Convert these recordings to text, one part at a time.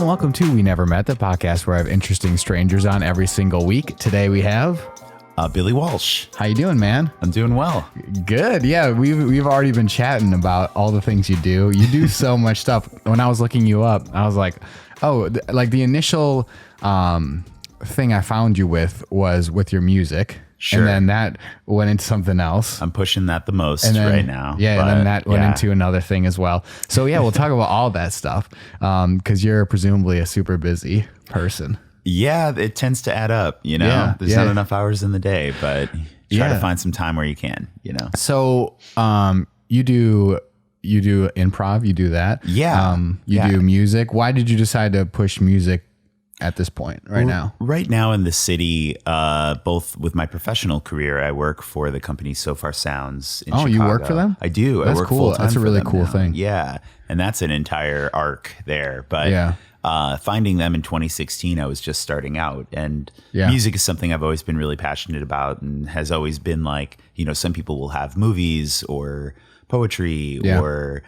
and welcome to We Never Met, the podcast where I have interesting strangers on every single week. Today we have Billy Walsh. How you doing, man? I'm doing well. Good. Yeah, we've already been chatting about all the things you do. You do so much stuff. When I was looking you up, I was like, oh, like the initial thing I found you with was with your music. Sure. And then that went into something else. I'm pushing that the most right now. Yeah, and then that went into another thing as well. So yeah, we'll talk about all that stuff because you're presumably a super busy person. Yeah, it tends to add up, you know. Yeah, There's not enough hours in the day, but try to find some time where you can, you know. So you do improv, you do that. Yeah. You do music. Why did you decide to push music at this point now? Right now in the city, both with my professional career, I work for the company Sofar Sounds in Chicago. You work for them? I do. That's I work cool. full-time That's a really cool now. thing. Yeah. And that's an entire arc there. But finding them in 2016, I was just starting out. And music is something I've always been really passionate about and has always been like, you know, some people will have movies or poetry or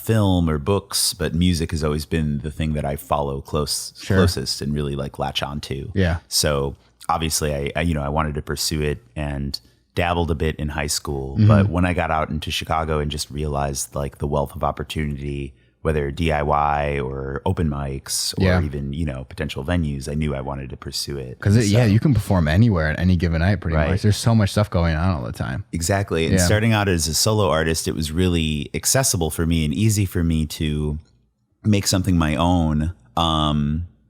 film or books, but music has always been the thing that I follow closest and really like latch on to. Yeah. So obviously I wanted to pursue it and dabbled a bit in high school, but when I got out into Chicago and just realized like the wealth of opportunity, whether DIY or open mics or even, you know, potential venues, I knew I wanted to pursue it. Because you can perform anywhere at any given night pretty much. There's so much stuff going on all the time. Exactly. And starting out as a solo artist, it was really accessible for me and easy for me to make something my own,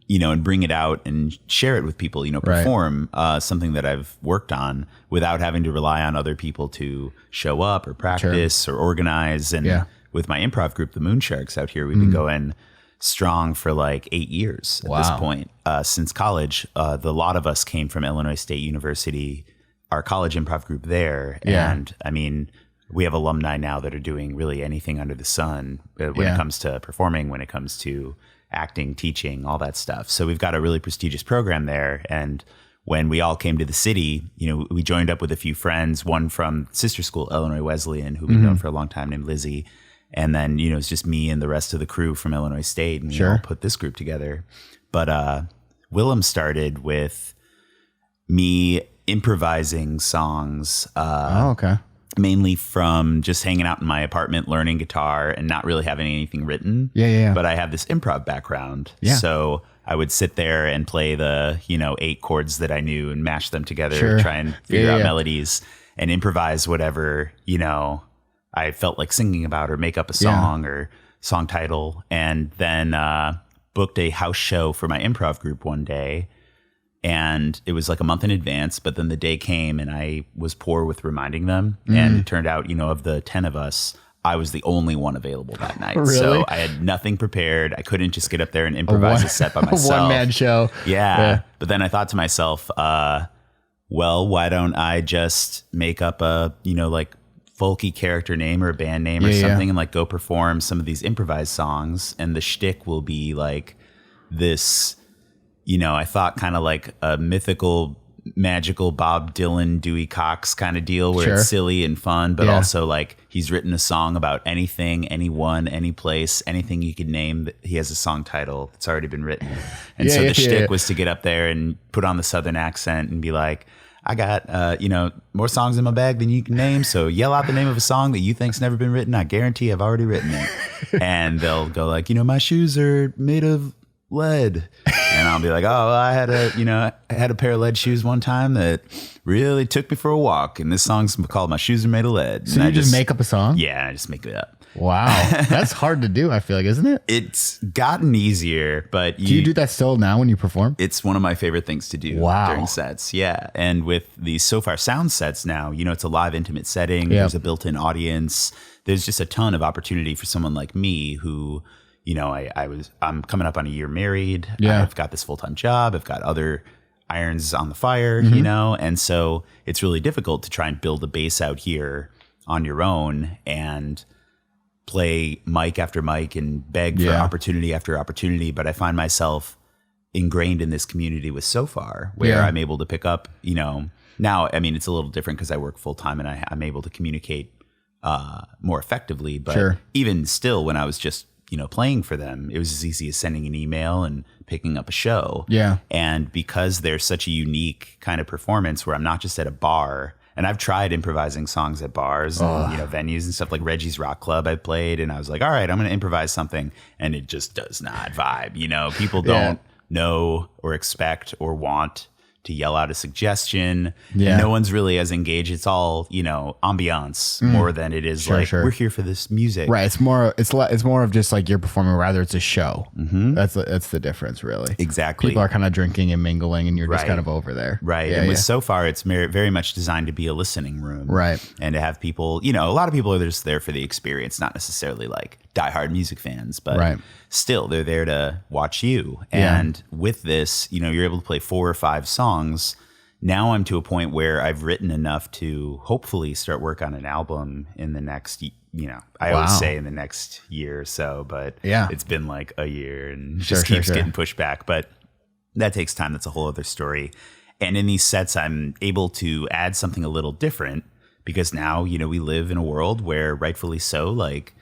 you know, and bring it out and share it with people, you know, perform something that I've worked on without having to rely on other people to show up or practice or organize. And with my improv group, the MoonSharks out here, we've been going strong for like 8 years at this point. Since college, the lot of us came from Illinois State University, our college improv group there. And I mean, we have alumni now that are doing really anything under the sun when it comes to performing, when it comes to acting, teaching, all that stuff. So we've got a really prestigious program there. And when we all came to the city, you know, we joined up with a few friends, one from sister school, Illinois Wesleyan, who we've known for a long time, named Lizzie. And then, you know, it's just me and the rest of the crew from Illinois State, and we all put this group together. But Wilem started with me improvising songs. Mainly from just hanging out in my apartment, learning guitar and not really having anything written. But I have this improv background. So I would sit there and play the, you know, 8 chords that I knew and mash them together, try and figure out melodies and improvise whatever, you know, I felt like singing about or make up a song or song title. And then booked a house show for my improv group one day. And it was like a month in advance, but then the day came and I was poor with reminding them. And it turned out, you know, of the 10 of us, I was the only one available that night. Really? So I had nothing prepared. I couldn't just get up there and improvise a set by myself. A one-man show. Yeah. But then I thought to myself, well, why don't I just make up a, you know, like folky character name or a band name or something and like go perform some of these improvised songs, and the shtick will be like this, you know, I thought kind of like a mythical, magical Bob Dylan, Dewey Cox kind of deal where it's silly and fun, but also like he's written a song about anything, anyone, any place, anything you could name. That he has a song title that's already been written. And so the shtick was to get up there and put on the Southern accent and be like, I got, you know, more songs in my bag than you can name. So yell out the name of a song that you think's never been written. I guarantee I've already written it. And they'll go like, you know, my shoes are made of lead. And I'll be like, oh, I had a pair of lead shoes one time that really took me for a walk. And this song's called My Shoes Are Made of Lead. So you just make up a song? Yeah, I just make it up. Wow. That's hard to do, I feel like, isn't it? It's gotten easier, but do you do that still now when you perform? It's one of my favorite things to do during sets. Yeah. And with these Sofar Sound sets now, you know, it's a live intimate setting. There's a built-in audience. There's just a ton of opportunity for someone like me who, you know, I'm coming up on a year married. I've got this full-time job. I've got other irons on the fire, you know, and so it's really difficult to try and build a base out here on your own and play mic after mic and beg for opportunity after opportunity. But I find myself ingrained in this community with Sofar, where I'm able to pick up, you know, now, I mean, it's a little different because I work full time and I'm able to communicate more effectively. But even still, when I was just playing for them, it was as easy as sending an email and picking up a show. Yeah. And because there's such a unique kind of performance where I'm not just at a bar, and I've tried improvising songs at bars and venues and stuff like Reggie's Rock Club I played, and I was like, all right, I'm going to improvise something, and it just does not vibe. People don't know or expect or want to yell out a suggestion. Yeah. No one's really as engaged. It's all, ambiance more than it is we're here for this music. Right. It's more of just like you're performing, rather it's a show. Mm-hmm. That's the difference, really. Exactly. People are kind of drinking and mingling, and you're just kind of over there. Right. Yeah, and with Sofar, it's very much designed to be a listening room. Right. And to have people, a lot of people are just there for the experience, not necessarily like diehard music fans, but still they're there to watch you. And with this, you're able to play 4 or 5 songs. Now I'm to a point where I've written enough to hopefully start work on an album in the next, I always say in the next year or so, but it's been like a year and just keeps getting pushed back. But that takes time. That's a whole other story. And in these sets, I'm able to add something a little different because now, we live in a world where rightfully so, like,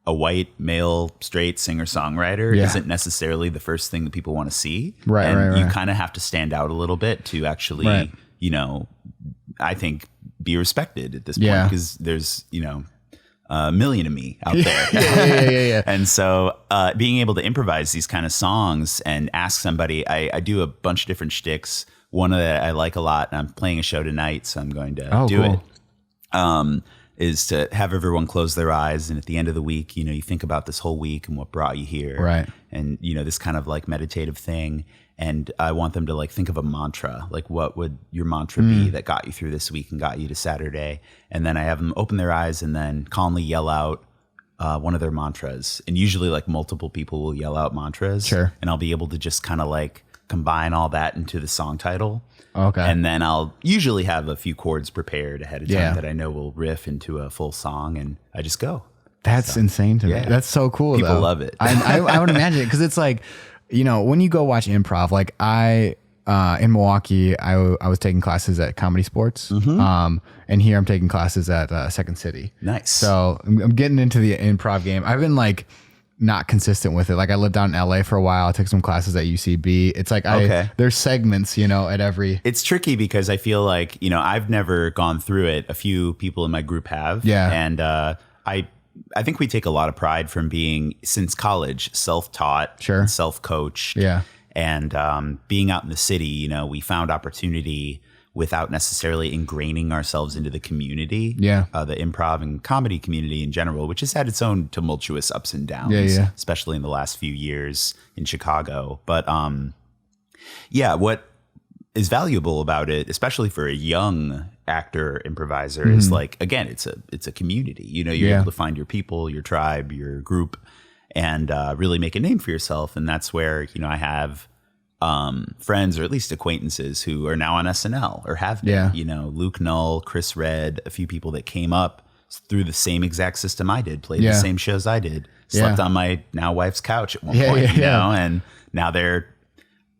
a white male straight singer-songwriter isn't necessarily the first thing that people want to see. Right. You kind of have to stand out a little bit to actually, I think be respected at this point because there's, a million of me out there. Yeah. And so being able to improvise these kind of songs and ask somebody, I do a bunch of different shticks. One that I like a lot, and I'm playing a show tonight, so I'm going to do it. Is to have everyone close their eyes, and at the end of the week, you think about this whole week and what brought you here, right? And this kind of like meditative thing, and I want them to like think of a mantra, like what would your mantra be that got you through this week and got you to Saturday, and then I have them open their eyes and then calmly yell out one of their mantras, and usually like multiple people will yell out mantras, and I'll be able to just kind of like combine all that into the song title. Okay. And then I'll usually have a few chords prepared ahead of time that I know will riff into a full song, and I just go. That's insane to me. That's so cool. People though. love it. I would imagine it because it's like, when you go watch improv, like in Milwaukee, I was taking classes at Comedy Sports. And here I'm taking classes at Second City. Nice. So I'm getting into the improv game. I've been like not consistent with it. Like I lived down in LA for a while. I took some classes at UCB. It's like there's segments, at every. It's tricky because I feel like, I've never gone through it. A few people in my group have. Yeah. And I think we take a lot of pride from being, since college, self-taught, self-coached. Yeah. And being out in the city, we found opportunity without necessarily ingraining ourselves into the community, the improv and comedy community in general, which has had its own tumultuous ups and downs, especially in the last few years in Chicago. But what is valuable about it, especially for a young actor improviser, is like, again, it's a community. You're able to find your people, your tribe, your group, and really make a name for yourself. And that's where I have friends or at least acquaintances who are now on SNL or have been, Luke Null, Chris Red, a few people that came up through the same exact system I did, played the same shows I did, slept on my now wife's couch at one point, and now they're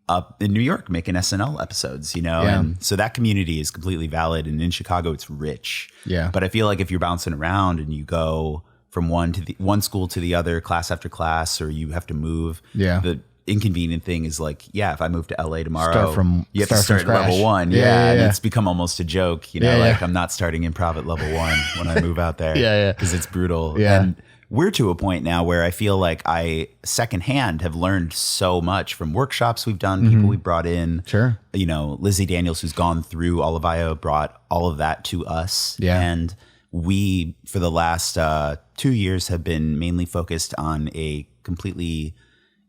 up in New York making SNL episodes, and so that community is completely valid. And in Chicago, it's rich. Yeah. But I feel like if you're bouncing around and you go from one school to the other, class after class, or you have to move, the inconvenient thing is like, if I move to LA tomorrow, you have to start at level 1. And it's become almost a joke, like I'm not starting improv at level 1 when I move out there. Because it's brutal. And we're to a point now where I feel like I secondhand have learned so much from workshops we've done, people we brought in. Lizzie Daniels, who's gone through all of IO, brought all of that to us. And we, for the last 2 years, have been mainly focused on a completely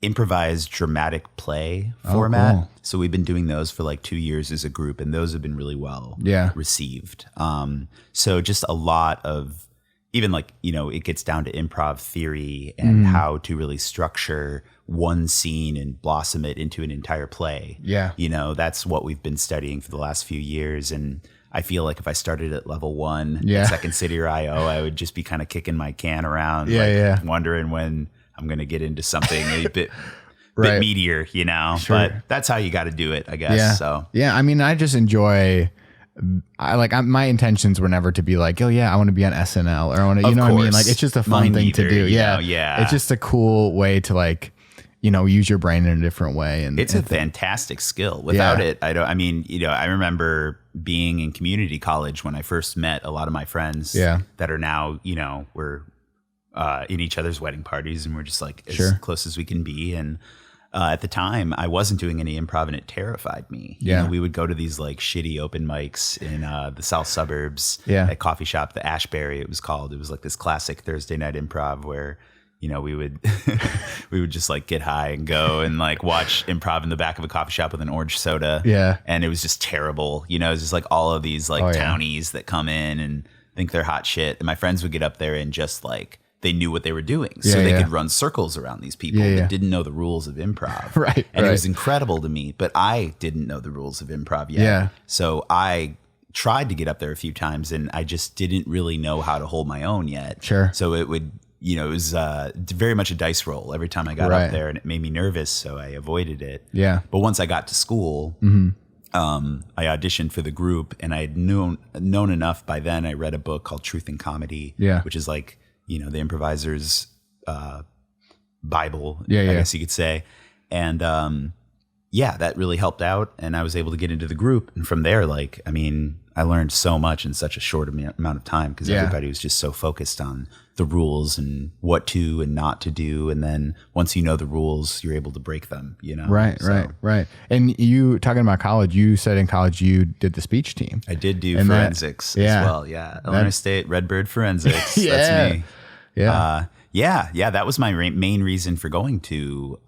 improvised dramatic play format. Cool. So we've been doing those for like 2 years as a group, and those have been really well received. So just a lot of, even like, it gets down to improv theory and how to really structure one scene and blossom it into an entire play. That's what we've been studying for the last few years. And I feel like if I started at level 1 at Second City or IO, I would just be kind of kicking my can around, wondering when I'm going to get into something a bit meatier, But that's how you got to do it, I guess. So I mean, I just enjoy my intentions were never to be like, oh yeah, I want to be on SNL or I want to, you know what I mean? Like, it's just a fun thing to do. Yeah. Yeah. It's just a cool way to like, you know, use your brain in a different way. And it's a fantastic skill. Without it, I remember being in community college when I first met a lot of my friends that are now, you know, we're in each other's wedding parties and we're just like as close as we can be. And at the time, I wasn't doing any improv and it terrified me. Yeah. You know, we would go to these like shitty open mics in the south suburbs at coffee shop, the Ashbury it was called. It was like this classic Thursday night improv where, you know, we would just like get high and go and like watch improv in the back of a coffee shop with an orange soda. Yeah. And it was just terrible. You know, it was just like all of these like townies that come in and think they're hot shit. And my friends would get up there and just like, they knew what they were doing. So they could run circles around these people that didn't know the rules of improv. Right. And it was incredible to me, but I didn't know the rules of improv yet. Yeah. So I tried to get up there a few times and I just didn't really know how to hold my own yet. Sure. So it would, you know, it was very much a dice roll every time I got up there and it made me nervous. So I avoided it. Yeah. But once I got to school, I auditioned for the group and I had known enough by then. I read a book called Truth and Comedy, which is like, you know, the improviser's Bible, I guess you could say. And that really helped out. And I was able to get into the group. And from there, like, I mean, I learned so much in such a short amount of time because everybody was just so focused on the rules and what to and not to do. And then once you know the rules, you're able to break them, you know? Right. And you, talking about college, you said in college you did the speech team. I did do forensics as well. Yeah. Illinois State Redbird Forensics. That's me. Yeah. That was my main reason for going to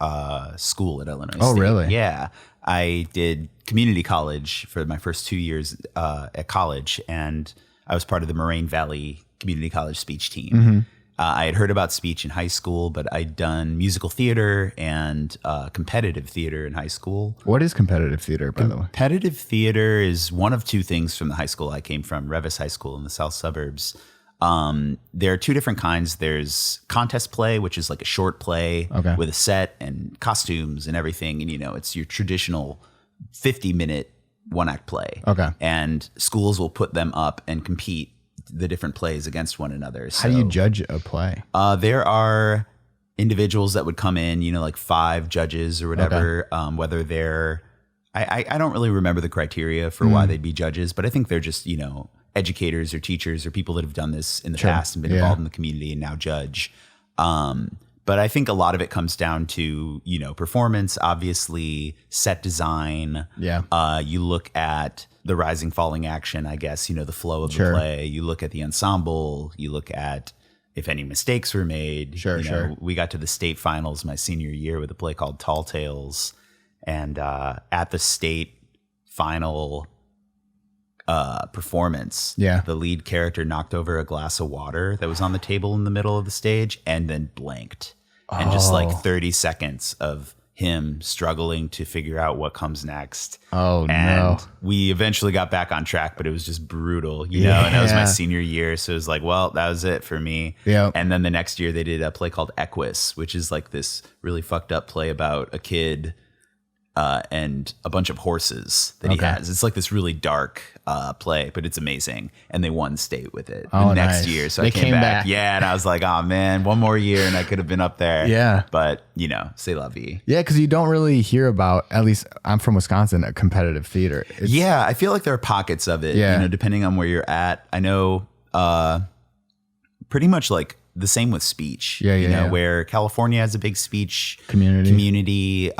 school at Illinois State. Oh, really? Yeah. I did community college for my first 2 years at college, and I was part of the Moraine Valley Community College speech team. I had heard about speech in high school, but I'd done musical theater and competitive theater in high school. What is competitive theater, by the way? Competitive theater is one of two things from the high school I came from, Revis High School in the south suburbs. There are two different kinds. There's contest play, which is like a short play with a set and costumes and everything. And, you know, it's your traditional 50-minute one-act play. Okay. And schools will put them up and compete the different plays against one another. So, how do you judge a play? There are individuals that would come in, you know, like 5 judges or whatever, whether they're, I don't really remember the criteria for why they'd be judges, but I think they're just, you know, educators or teachers or people that have done this in the past and been involved in the community and now judge. But I think a lot of it comes down to, you know, performance, obviously, set design. Yeah. You look at the rising, falling action, I guess, you know, the flow of the play. You look at the ensemble. You look at if any mistakes were made. Sure. We got to the state finals my senior year with a play called Tall Tales. And at the state final performance, the lead character knocked over a glass of water that was on the table in the middle of the stage and then blanked. And just like 30 seconds of him struggling to figure out what comes next. And we eventually got back on track, but it was just brutal, you know, and that was my senior year. So it was like, well, that was it for me. And then the next year they did a play called Equus, which is like this really fucked up play about a kid and a bunch of horses that he has. It's like this really dark play, but it's amazing. And they won state with it the next year. So I came back. Yeah. And I was like, oh man, one more year and I could have been up there. Yeah. But, you know, c'est la vie. Yeah. Because you don't really hear about, at least I'm from Wisconsin, a competitive theater. I feel like there are pockets of it, you know, depending on where you're at. I know pretty much like the same with speech, you know, where California has a big speech community.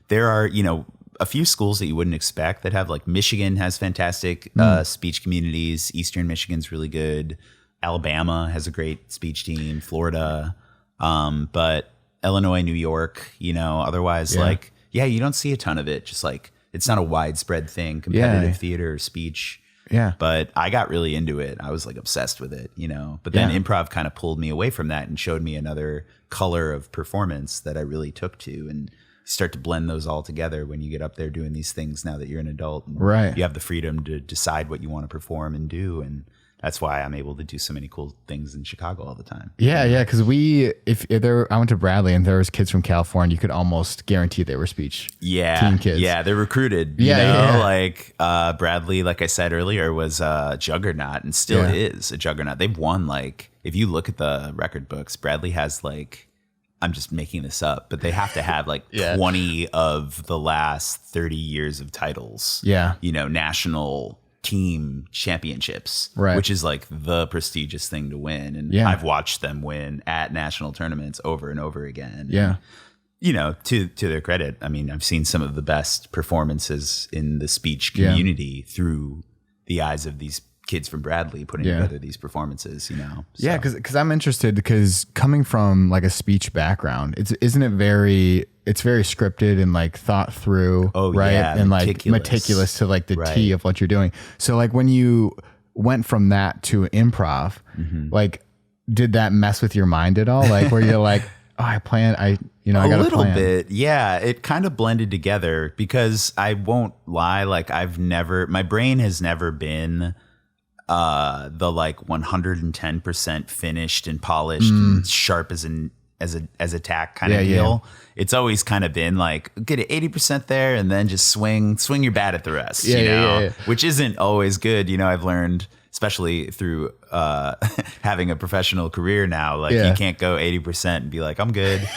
There are, you know, a few schools that you wouldn't expect that have, like, Michigan has fantastic speech communities. Eastern Michigan's really good. Alabama has a great speech team. Florida. But Illinois, New York, you know, otherwise, like, you don't see a ton of it. Just like, it's not a widespread thing, competitive theater or speech. Yeah. But I got really into it. I was like obsessed with it, you know, but then improv kind of pulled me away from that and showed me another color of performance that I really took to, and start to blend those all together when you get up there doing these things now that you're an adult. And you have the freedom to decide what you want to perform and do. And that's why I'm able to do so many cool things in Chicago all the time. Yeah. Because I went to Bradley and there was kids from California, you could almost guarantee they were speech team kids. Yeah, they're recruited. Like Bradley, like I said earlier, was a juggernaut and still is a juggernaut. They've won, like, if you look at the record books, Bradley has, like, I'm just making this up, but they have to have like 20 of the last 30 years of titles. Yeah. National team championships, which is like the prestigious thing to win. And I've watched them win at national tournaments over and over again. Yeah. And, to their credit, I mean, I've seen some of the best performances in the speech community through the eyes of these kids from Bradley putting together these performances, So. Yeah, because I'm interested, because coming from like a speech background, it's very scripted and like thought through, right? Yeah, and like meticulous to like the T of what you're doing. So like when you went from that to improv, like did that mess with your mind at all? Like where you're like, oh, I got a little bit. Yeah, it kind of blended together, because I won't lie, like my brain has never been the like 110% finished and polished and sharp as a tack kind of deal. It's always kind of been like, get it 80% there and then just swing your bat at the rest, which isn't always good. I've learned, especially through having a professional career now, like you can't go 80% and be like, I'm good.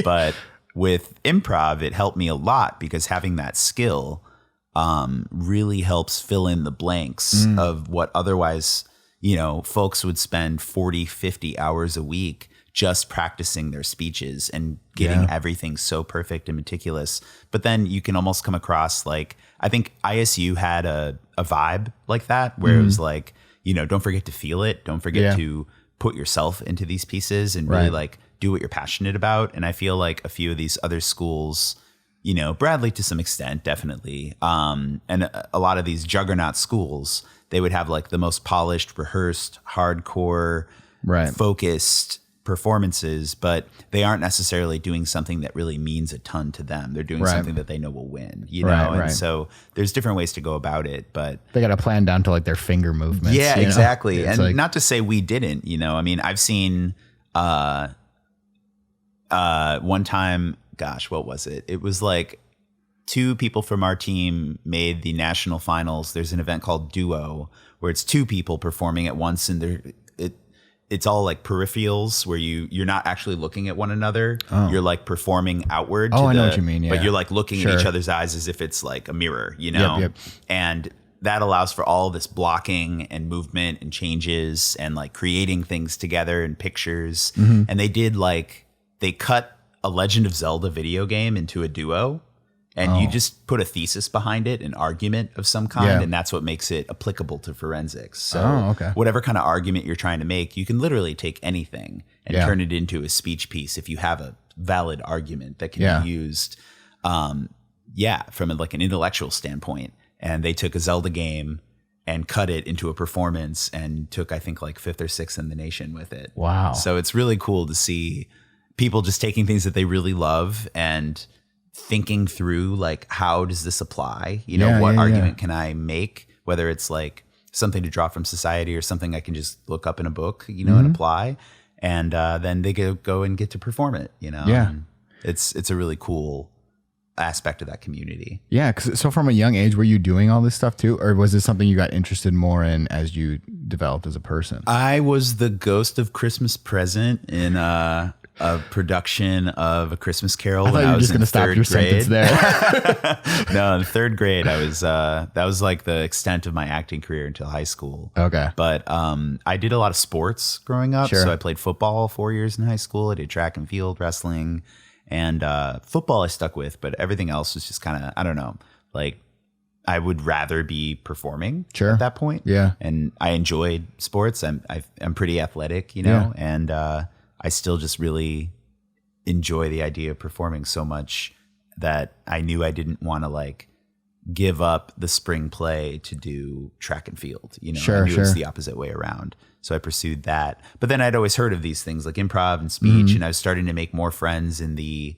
But with improv, it helped me a lot, because having that skill really helps fill in the blanks of what otherwise, folks would spend 40, 50 hours a week just practicing their speeches and getting everything so perfect and meticulous. But then you can almost come across like, I think ISU had a vibe like that, where it was like, don't forget to feel it. Don't forget to put yourself into these pieces and really like do what you're passionate about. And I feel like a few of these other schools, Bradley to some extent, definitely. And a lot of these juggernaut schools, they would have like the most polished, rehearsed, hardcore, focused performances, but they aren't necessarily doing something that really means a ton to them. They're doing something that they know will win, And so there's different ways to go about it, but they got to plan down to like their finger movements. Yeah, exactly. And like, not to say we didn't, I mean, I've seen one time, gosh, what was it? It was like 2 people from our team made the national finals. There's an event called Duo, where it's 2 people performing at once, and it's all like peripherals, where you're not actually looking at one another. You're like performing outward. I know what you mean. Yeah. But you're like looking at each other's eyes as if it's like a mirror, Yep. And that allows for all this blocking and movement and changes and like creating things together and pictures. And they cut a Legend of Zelda video game into a duo, and you just put a thesis behind it, an argument of some kind, and that's what makes it applicable to forensics. So whatever kind of argument you're trying to make, you can literally take anything and turn it into a speech piece if you have a valid argument that can be used, from like an intellectual standpoint. And they took a Zelda game and cut it into a performance and took, I think, like 5th or 6th in the nation with it. Wow. So it's really cool to see people just taking things that they really love and thinking through like, how does this apply? What argument can I make? Whether it's like something to draw from society or something I can just look up in a book, and apply. And then they go and get to perform it, Yeah. And it's a really cool aspect of that community. Yeah. So from a young age, were you doing all this stuff too? Or was this something you got interested more in as you developed as a person? I was the ghost of Christmas Present in a production of A Christmas Carol when I was in 3rd grade. No, in 3rd grade, I was that was like the extent of my acting career until high school. Okay. But I did a lot of sports growing up. So I played football 4 years in high school. I did track and field, wrestling, and football I stuck with, but everything else was just kind of, I don't know, like I would rather be performing at that point. Yeah. And I enjoyed sports. I'm pretty athletic, and I still just really enjoy the idea of performing so much that I knew I didn't want to like give up the spring play to do track and field. I knew it was the opposite way around. So I pursued that. But then I'd always heard of these things like improv and speech, and I was starting to make more friends in the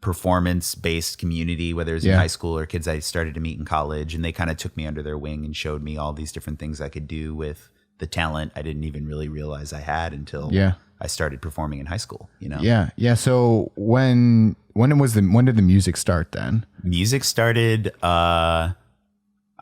performance-based community, whether it was in high school or kids I started to meet in college, and they kind of took me under their wing and showed me all these different things I could do with the talent I didn't even really realize I had until I started performing in high school, you know? Yeah. So when did the music start then? Music started, me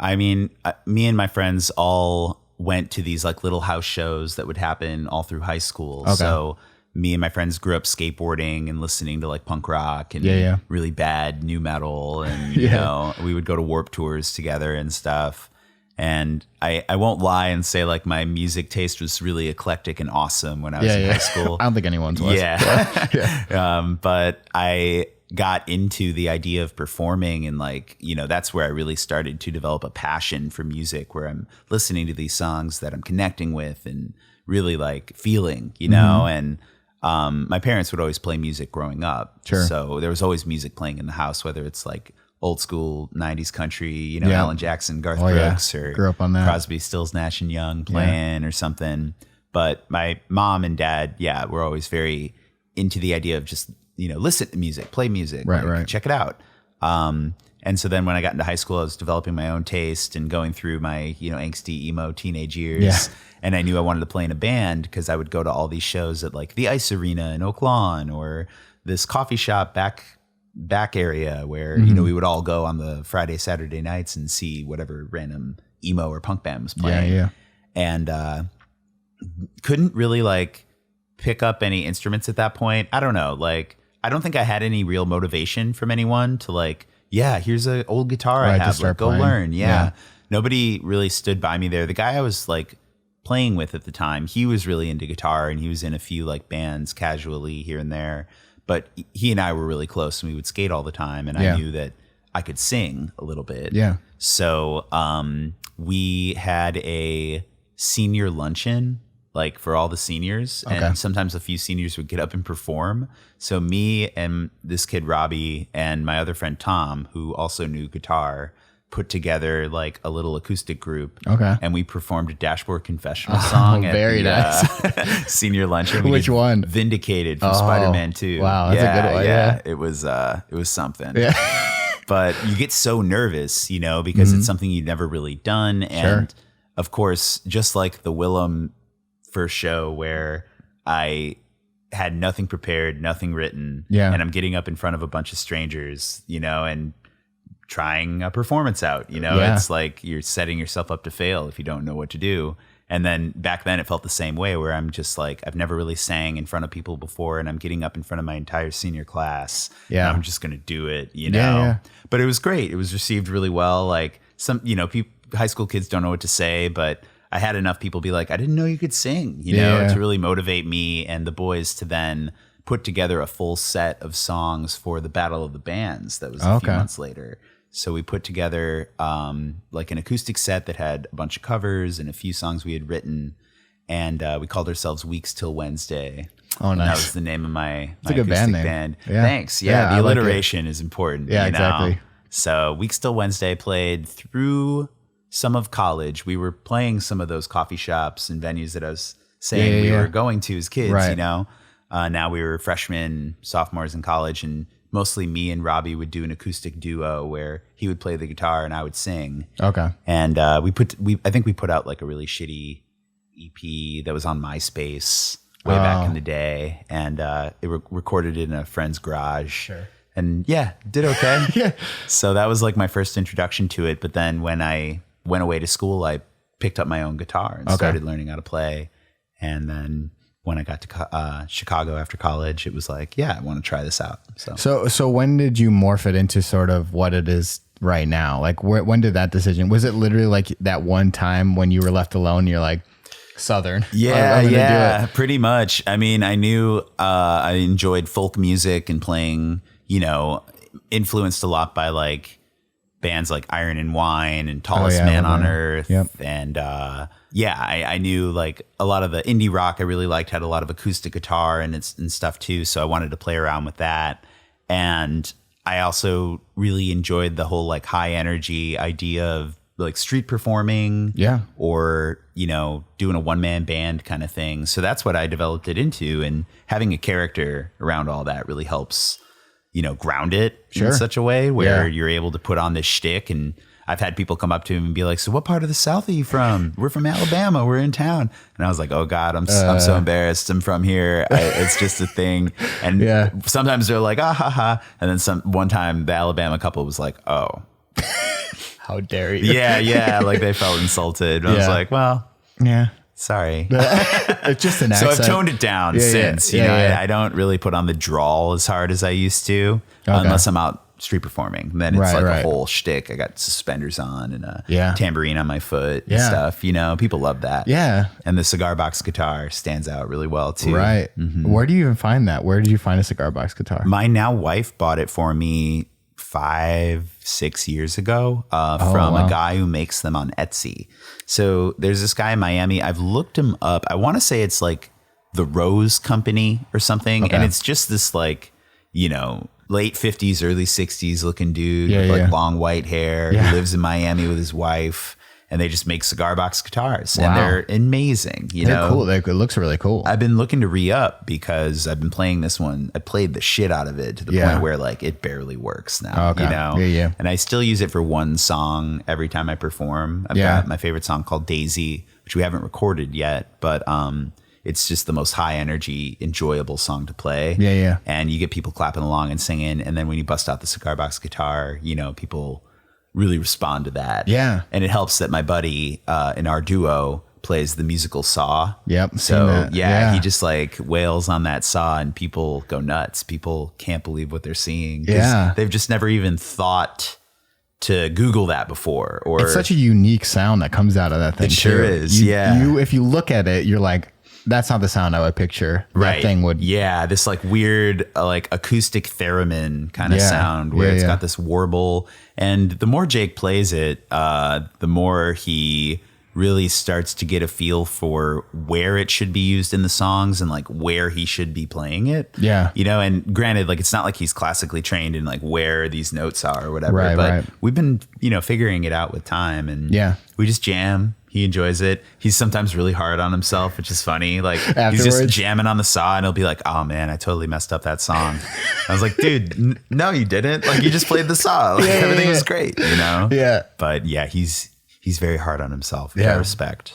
and my friends all went to these like little house shows that would happen all through high school. Okay. So me and my friends grew up skateboarding and listening to like punk rock and really bad new metal. And, you know, we would go to Warped Tours together and stuff. And I won't lie and say like my music taste was really eclectic and awesome when I was in high school. I don't think anyone's was. But I got into the idea of performing, and like, you know, that's where I really started to develop a passion for music, where I'm listening to these songs that I'm connecting with and really like feeling, you know. And my parents would always play music growing up. So there was always music playing in the house, whether it's like old school 90s country, you know, Alan Jackson, Garth Brooks, or grew up on that. Crosby, Stills, Nash and Young playing or something. But my mom and dad, were always very into the idea of just, you know, listen to music, play music, right. Check it out. And so then when I got into high school, I was developing my own taste and going through my, you know, angsty emo teenage years. Yeah. And I knew I wanted to play in a band because I would go to all these shows at like the Ice Arena in Oak Lawn, or this coffee shop back area where, you know, we would all go on the Friday, Saturday nights and see whatever random emo or punk band was playing. And couldn't really like pick up any instruments at that point. I don't know. Like, I don't think I had any real motivation from anyone to like, here's an old guitar I have, like, go learn. Nobody really stood by me there. The guy I was like playing with at the time, he was really into guitar and he was in a few like bands casually here and there. But he and I were really close and we would skate all the time. And I knew that I could sing a little bit. So we had a senior luncheon, like for all the seniors. And sometimes a few seniors would get up and perform. So me and this kid, Robbie, and my other friend, Tom, who also knew guitar, put together like a little acoustic group. And we performed a Dashboard Confessional song at the senior luncheon. Which one? Vindicated from Spider-Man 2. Wow, that's a good one. It was something. But you get so nervous, you know, because it's something you've never really done. And of course, just like the Wilem first show where I had nothing prepared, nothing written, and I'm getting up in front of a bunch of strangers, you know, and trying a performance out, you know, it's like you're setting yourself up to fail if you don't know what to do. And then back then it felt the same way, where I'm just like, I've never really sang in front of people before, and I'm getting up in front of my entire senior class. And I'm just going to do it, you know. But it was great. It was received really well. Like some, you know, high school kids don't know what to say, but I had enough people be like, I didn't know you could sing, you know, to really motivate me and the boys to then put together a full set of songs for the Battle of the Bands. That was a few months later. So we put together like an acoustic set that had a bunch of covers and a few songs we had written. And we called ourselves Weeks Till Wednesday. Oh, nice. And that was the name of my acoustic band. Thanks. The alliteration is important. Yeah, you know? exactly. So Weeks Till Wednesday played through some of college. We were playing some of those coffee shops and venues that I was saying we were going to as kids, you know. Now we were freshmen, sophomores in college, and mostly me and Robbie would do an acoustic duo where he would play the guitar and I would sing. And I think we put out like a really shitty EP that was on MySpace way back in the day, and it recorded in a friend's garage. And did okay. So that was like my first introduction to it. But then when I went away to school, I picked up my own guitar and started learning how to play. And then when I got to Chicago after college, it was like, I want to try this out. So when did you morph it into sort of what it is right now? Like when did that decision, was it literally like that one time when you were left alone, you're like, Southern? Pretty much. I mean, I knew I enjoyed folk music and playing, you know, influenced a lot by like bands like Iron and Wine and Tallest Man on Earth. And I knew like a lot of the indie rock I really liked had a lot of acoustic guitar and stuff too. So I wanted to play around with that. And I also really enjoyed the whole like high energy idea of like street performing or, you know, doing a one-man band kind of thing. So that's what I developed it into. And having a character around all that really helps, you know, ground it in such a way where you're able to put on this shtick. And I've had people come up to him and be like, so what part of the South are you from? We're from Alabama. We're in town. And I was like, oh God, I'm so embarrassed. I'm from here. It's just a thing. And sometimes they're like, ah, ha, ha. And then one time the Alabama couple was like, oh. How dare you? Yeah. Like they felt insulted. And I was like, well, sorry. It's just an accent. So I've toned it down since. You know, I don't really put on the drawl as hard as I used to, unless I'm out street performing. Then it's a whole shtick. I got suspenders on and a tambourine on my foot and stuff. You know, people love that. Yeah. And the cigar box guitar stands out really well too. Right. Mm-hmm. Where do you even find that? Where did you find a cigar box guitar? My now wife bought it for me 5-6 years ago from a guy who makes them on Etsy. So there's this guy in Miami. I've looked him up. I want to say it's like the Rose Company or something. And it's just this like, you know, late 50s, early 60s looking dude with like long white hair. He lives in Miami with his wife. And they just make cigar box guitars. And they're amazing. They're cool. It looks really cool. I've been looking to re-up because I've been playing this one. I played the shit out of it to the point where like it barely works now. You know? And I still use it for one song every time I perform. I've got my favorite song called Daisy, which we haven't recorded yet. But it's just the most high energy, enjoyable song to play. And you get people clapping along and singing. And then when you bust out the cigar box guitar, you know, people really respond to that. And it helps that my buddy in our duo plays the musical saw. So he just like wails on that saw and people go nuts. People can't believe what they're seeing. They've just never even thought to Google that before. Or it's such a unique sound that comes out of that thing. It sure is. If you look at it, you're like, that's not the sound I would picture. That thing would. This like weird, like acoustic theremin kind of sound where it's got this warble. And the more Jake plays it, the more he really starts to get a feel for where it should be used in the songs and like where he should be playing it. You know, and granted, like it's not like he's classically trained in like where these notes are or whatever, but we've been, you know, figuring it out with time and we just jam. He enjoys it. He's sometimes really hard on himself, which is funny. Like he's just jamming on the saw and he'll be like, oh man, I totally messed up that song. I was like, dude, no, you didn't. Like you just played the saw. Like, everything was great, you know? But he's very hard on himself, which I respect.